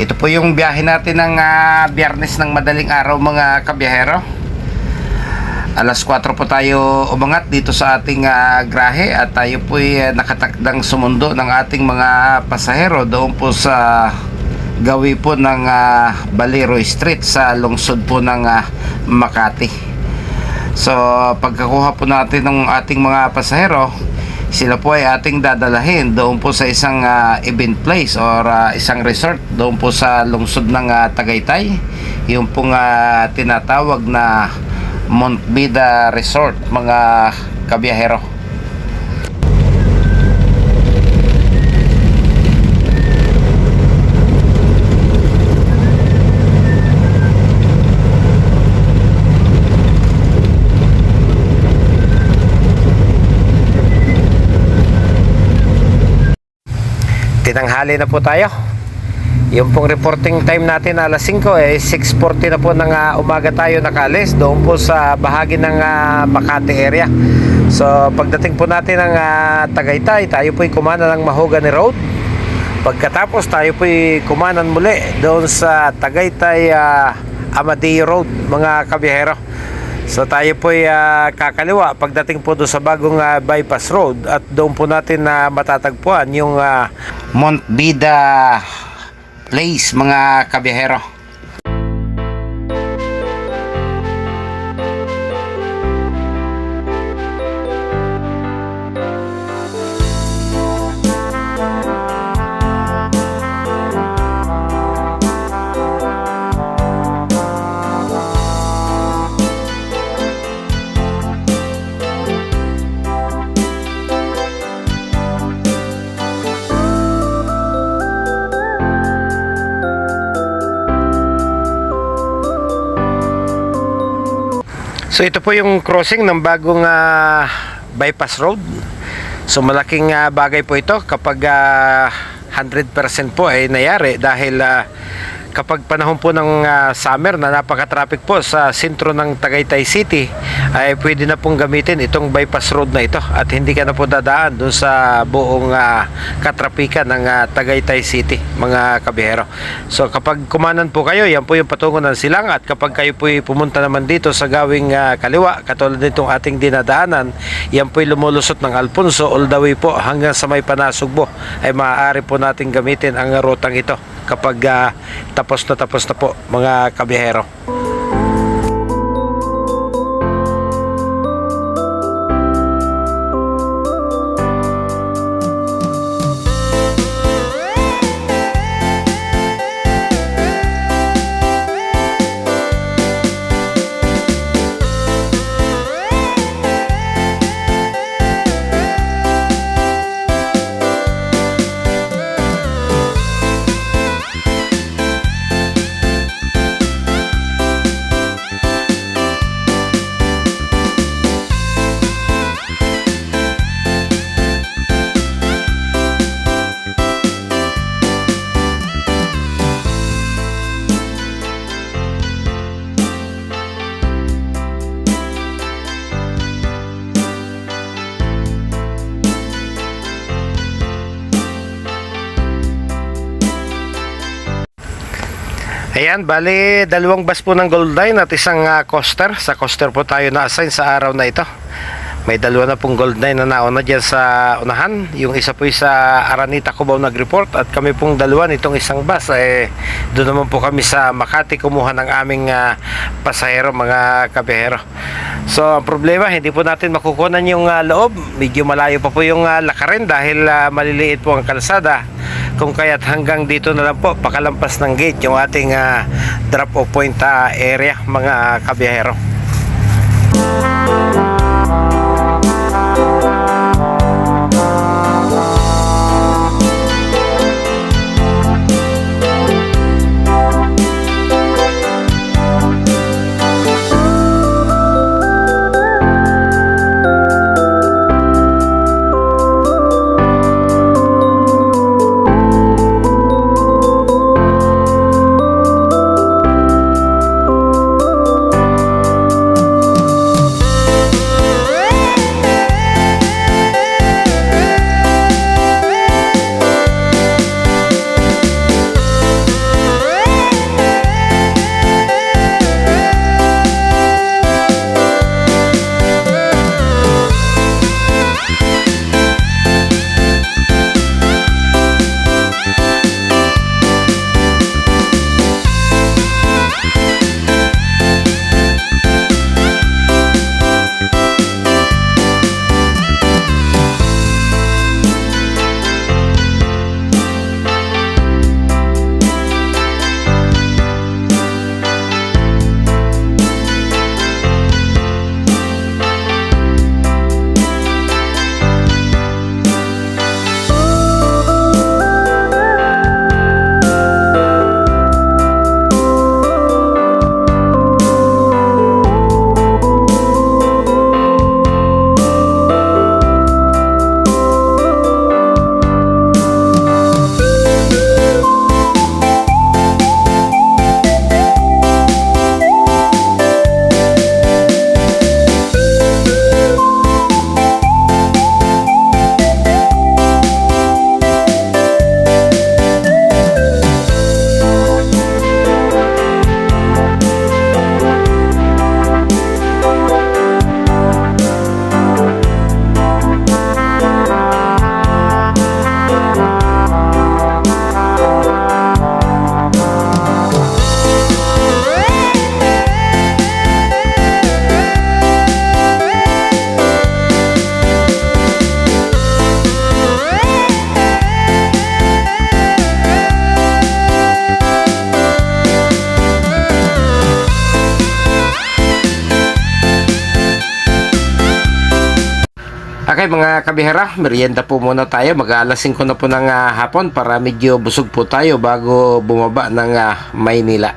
Ito po yung biyahe natin ng Biyernes ng madaling araw mga kabiyahero. Alas 4 po tayo umangat dito sa ating grahe at tayo po nakatakdang sumundo ng ating mga pasahero doon po sa gawi po ng Baliroy Street sa lungsod po ng Makati. So pagkakuha po natin ng ating mga pasahero, sila po ay ating dadalahin doon po sa isang event place or isang resort doon po sa lungsod ng Tagaytay, yung pong tinatawag na Montbida Resort mga kabiyahero. Tinanghali na po tayo. Yung pong reporting time natin alas 5 6:40 na po ng umaga tayo nakalis doon po sa bahagi ng Makati area. So pagdating po natin ng Tagaytay, tayo po'y kumana ng Mahogany Road. Pagkatapos tayo po'y kumanan muli doon sa Tagaytay Amadeo Road mga kabiyahero. So tayo po'y kakaliwa pagdating po doon sa bagong bypass road at doon po natin matatagpuan yung Montbida Place mga kabiyahero. So ito po yung crossing ng bagong bypass road. So malaking bagay po ito kapag 100% po ay nangyari dahil kapag panahon po ng summer na napaka-traffic po sa sentro ng Tagaytay City, ay pwede na pong gamitin itong bypass road na ito at hindi ka na po dadaan doon sa buong katrapikan ng Tagaytay City mga kabihero. So kapag kumanan po kayo, yan po yung patungo ng Silang, at kapag kayo po pumunta naman dito sa gawing kaliwa, katulad nitong ating dinadaanan, yan po lumulusot ng Alfonso all the way po hanggang sa may Panasugbo, ay maaari po natin gamitin ang rutang ito kapag tapos na po mga kabiyahero. Ayan, bali dalawang bus po ng Gold Line at isang coaster. Sa coaster po tayo na-assign sa araw na ito. May dalawa na pong Gold Line na nauna dyan sa unahan. Yung isa po sa Araneta, Cubao nag-report, at kami pong dalawa nitong isang bus doon naman po kami sa Makati kumuha ng aming pasahero mga kabihero. So ang problema, hindi po natin makukunan yung loob. Medyo malayo pa po yung lakarin dahil maliliit po ang kalsada. Kung kaya't hanggang dito na lang po, pakalampas ng gate, yung ating drop off point area mga kabiyahero. Okay mga kabihera, merienda po muna tayo. Mag-aalas 5 na po ng hapon para medyo busog po tayo bago bumaba ng Maynila.